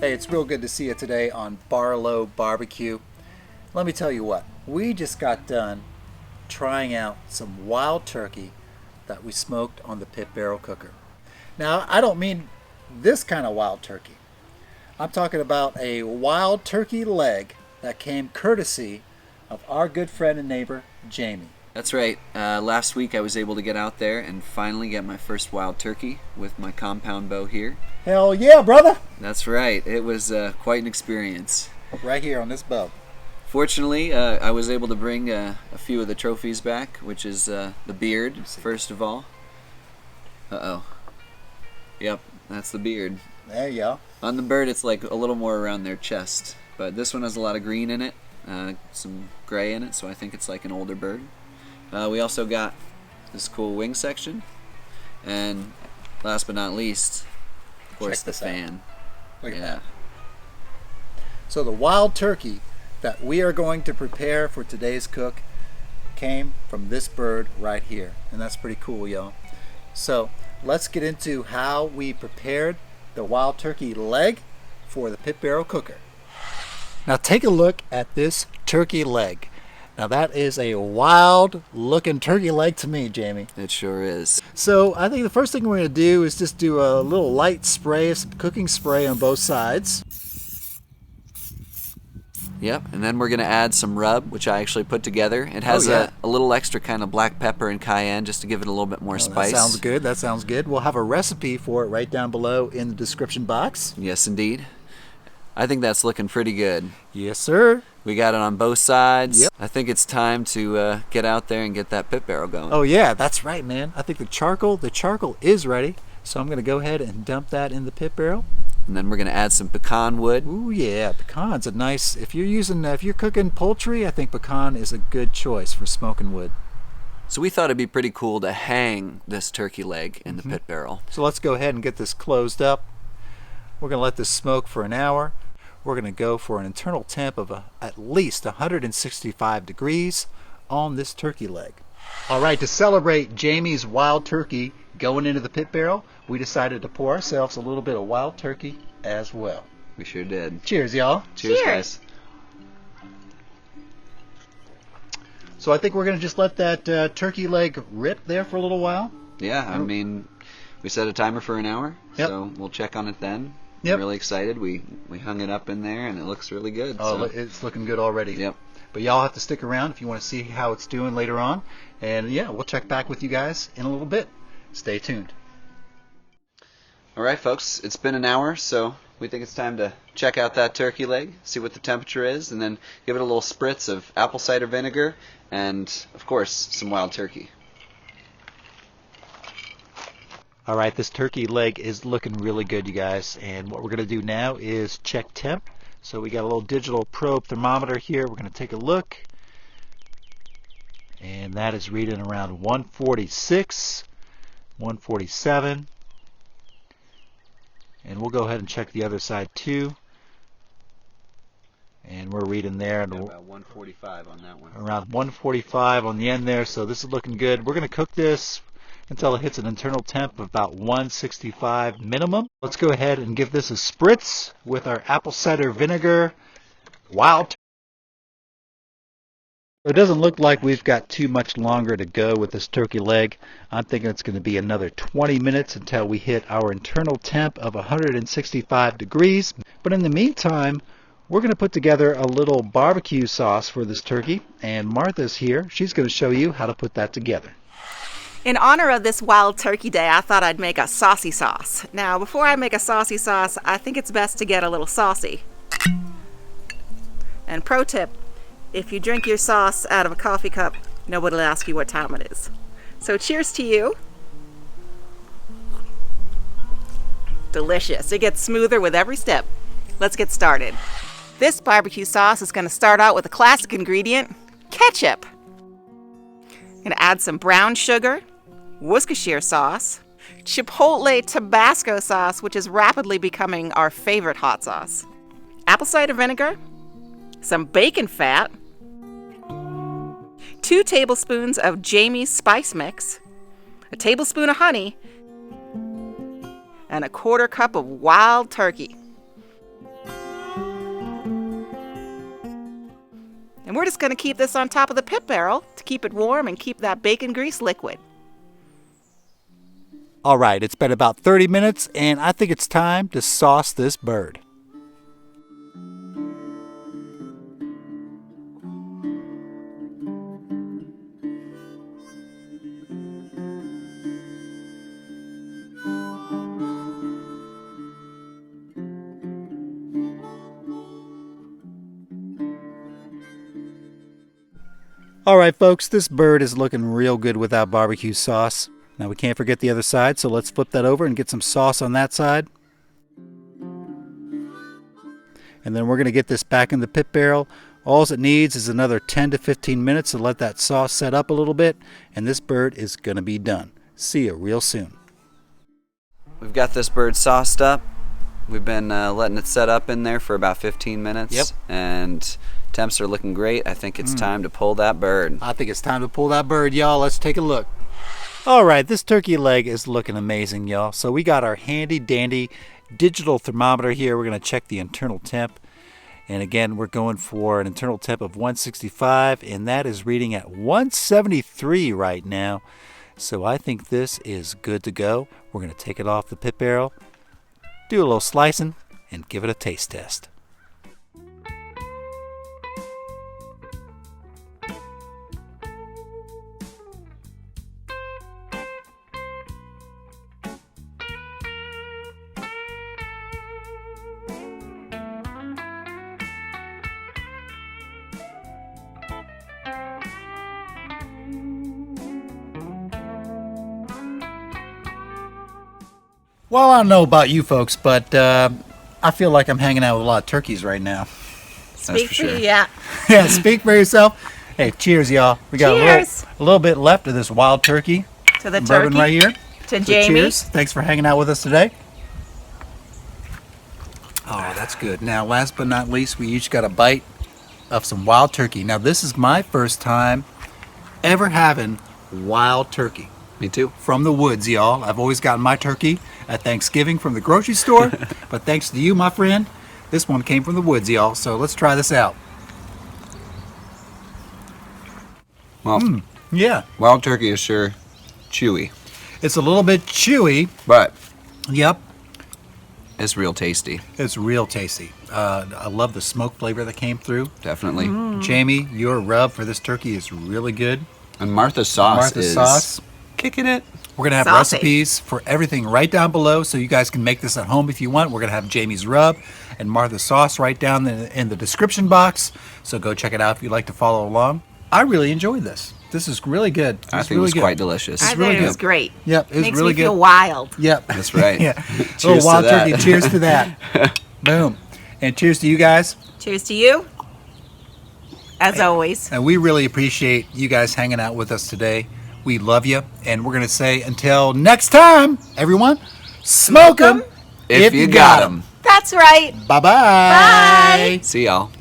Hey, it's real good to see you today on Barlow BBQ. Let me tell you what, we just got done trying out some wild turkey that we smoked on the pit barrel cooker. Now, I don't mean this kind of wild turkey. I'm talking about a wild turkey leg that came courtesy of our good friend and neighbor, Jamie. That's right. Last week I was able to get out there and finally get my first wild turkey with my compound bow here. Hell yeah, brother! That's right. It was quite an experience. Right here on this bow. Fortunately, I was able to bring a few of the trophies back, which is the beard, first of all. Uh-oh. Yep, that's the beard. There you go. On the bird, it's like a little more around their chest, but this one has a lot of green in it, some gray in it, so I think it's like an older bird. We also got this cool wing section, and last but not least, of course, the fan. Look at that. So the wild turkey that we are going to prepare for today's cook came from this bird right here, and that's pretty cool, y'all. So let's get into how we prepared the wild turkey leg for the pit barrel cooker. Now take a look at this turkey leg. Now that is a wild looking turkey leg to me, Jamie. It sure is. So I think the first thing we're going to do is just do a little light spray, some cooking spray on both sides. Yep, and then we're going to add some rub, which I actually put together. It has a little extra kind of black pepper and cayenne just to give it a little bit more spice. That sounds good. That sounds good. We'll have a recipe for it right down below in the description box. Yes, indeed. I think that's looking pretty good. Yes, sir. We got it on both sides. Yep. I think it's time to get out there and get that pit barrel going. Oh yeah, that's right, man. I think the charcoal is ready. So I'm going to go ahead and dump that in the pit barrel. And then we're going to add some pecan wood. Ooh yeah, pecan's a nice, if you're cooking poultry, I think pecan is a good choice for smoking wood. So we thought it'd be pretty cool to hang this turkey leg in the pit barrel. So let's go ahead and get this closed up. We're going to let this smoke for an hour. We're going to go for an internal temp of at least 165 degrees on this turkey leg. All right, to celebrate Jamie's wild turkey going into the pit barrel, we decided to pour ourselves a little bit of wild turkey as well. We sure did. Cheers, y'all. Cheers, guys. So I think we're going to just let that turkey leg rip there for a little while. Yeah, I mean, we set a timer for an hour, Yep. so we'll check on it then. Yep. I'm really excited. We hung it up in there, and it looks really good. Oh, so. it's looking good already. Yep. But y'all have to stick around if you want to see how it's doing later on. And yeah, we'll check back with you guys in a little bit. Stay tuned. All right, folks, it's been an hour, so we think it's time to check out that turkey leg, see what the temperature is, and then give it a little spritz of apple cider vinegar and, of course, some wild turkey. All right, this turkey leg is looking really good, you guys. And what we're going to do now is check temp. So we got a little digital probe thermometer here. We're going to take a look. And that is reading around 146, 147. And we'll go ahead and check the other side too. And we're reading there. About 145 on that one. Around 145 on the end there. So this is looking good. We're going to cook this until it hits an internal temp of about 165 minimum. Let's go ahead and give this a spritz with our apple cider vinegar. Wild. It doesn't look like we've got too much longer to go with this turkey leg. I'm thinking it's going to be another 20 minutes until we hit our internal temp of 165 degrees. But in the meantime, we're going to put together a little barbecue sauce for this turkey. And Martha's here. She's going to show you how to put that together. In honor of this Wild Turkey Day, I thought I'd make a saucy sauce. Now, before I make a saucy sauce, I think it's best to get a little saucy. And pro tip, if you drink your sauce out of a coffee cup, nobody will ask you what time it is. So cheers to you. Delicious. It gets smoother with every step. Let's get started. This barbecue sauce is going to start out with a classic ingredient, ketchup. I'm going to add some brown sugar, Worcestershire sauce, Chipotle Tabasco sauce, which is rapidly becoming our favorite hot sauce, apple cider vinegar, some bacon fat, 2 tablespoons of Jamie's spice mix, a tablespoon of honey, and a 1/4 cup of wild turkey. And we're just going to keep this on top of the pit barrel to keep it warm and keep that bacon grease liquid. All right, it's been about 30 minutes, and I think it's time to sauce this bird. All right, folks, this bird is looking real good without barbecue sauce. Now, we can't forget the other side, so let's flip that over and get some sauce on that side. And then we're going to get this back in the pit barrel. All it needs is another 10 to 15 minutes to let that sauce set up a little bit, and this bird is going to be done. See you real soon. We've got this bird sauced up. We've been letting it set up in there for about 15 minutes. Yep. And temps are looking great. I think it's time to pull that bird. I think it's time to pull that bird, y'all. Let's take a look. All right, this turkey leg is looking amazing, y'all. So we got our handy dandy digital thermometer here. We're going to check the internal temp. And again, we're going for an internal temp of 165, and that is reading at 173 right now. So I think this is good to go. We're going to take it off the pit barrel, do a little slicing, and give it a taste test. Well, I don't know about you folks, but I feel like I'm hanging out with a lot of turkeys right now. Speak for for you, sure. yeah. Yeah, speak for yourself. Hey, cheers, y'all. We got Cheers. a little bit left of this wild turkey To the bourbon turkey, right here. to So Jamie. cheers. Thanks for hanging out with us today. Oh, that's good. Now, last but not least, we each got a bite of some wild turkey. Now, this is my first time ever having wild turkey. Me too. From the woods, y'all. I've always gotten my turkey at Thanksgiving from the grocery store, but thanks to you, my friend, this one came from the woods, y'all. So let's try this out. Well, Yeah, wild turkey is sure chewy, it's a little bit chewy. but Yep, it's real tasty. it's real tasty. I love the smoke flavor that came through. Definitely. Jamie, your rub for this turkey is really good. And Martha's sauce Martha's is sauce. kicking it. We're going to have Saucy. recipes for everything right down below, so you guys can make this at home if you want. We're going to have Jamie's rub and Martha's sauce right down in the description box, so go check it out if you'd like to follow along. I really enjoyed this. This is really good. I It's think it was really quite good. delicious. I It's think really it was good. great. Yep, it was Makes really me good. feel wild. Yep. That's right. Yeah. Cheers Little to wild that. turkey. Cheers to that. Boom. And cheers to you guys. Cheers to you. As always. And we really appreciate you guys hanging out with us today. We love you. And we're going to say until next time, everyone, smoke 'em If you got 'em. That's right. Bye-bye. Bye. See y'all.